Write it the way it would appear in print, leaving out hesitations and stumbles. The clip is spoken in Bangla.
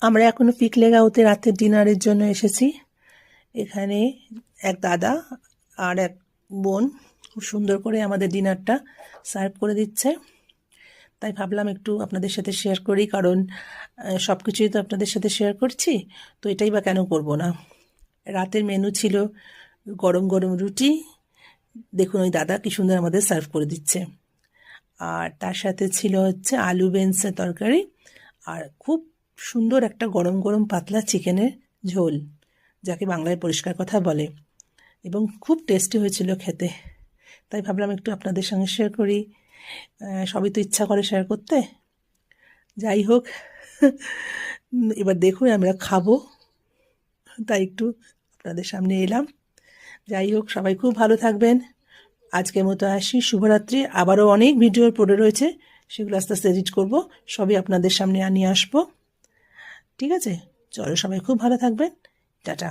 আমরা এখনো পিকলেগাঁওতে রাতের ডিনারের জন্য এসেছি। এখানে এক দাদা আর এক বোন খুব সুন্দর করে আমাদের ডিনারটা সার্ভ করে দিচ্ছে। তাই ভাবলাম একটু আপনাদের সাথে শেয়ার করি, কারণ সব কিছুই তো আপনাদের সাথে শেয়ার করছি, তো এটাই বা কেন করব না। রাতের মেনু ছিল গরম গরম রুটি, দেখুন ওই দাদা কি সুন্দর আমাদের সার্ভ করে দিচ্ছে। আর তার সাথে ছিল হচ্ছে আলু বেন্সের তরকারি, আর খুব সুন্দর একটা গরম গরম পাতলা চিকেনের ঝোল, যাকে বাংলায় পরিষ্কার কথা বলে, এবং খুব টেস্টি হয়েছিল খেতে। তাই ভাবলাম একটু আপনাদের সঙ্গে শেয়ার করি। সবই তো ইচ্ছা করে শেয়ার করতে। যাই হোক, এবার দেখুন আমরা খাবো, তাই একটু আপনাদের সামনে এলাম। যাই হোক, সবাই খুব ভালো থাকবেন। আজকের মতো আসি, শুভরাত্রি। আবারও অনেক ভিডিও পড়ে রয়েছে, সেগুলো আস্তে আস্তে এডিট করবো, সবই আপনাদের সামনে নিয়ে আসবো। ঠিক আছে, চলো, সবাই খুব ভালো থাকবেন। টাটা।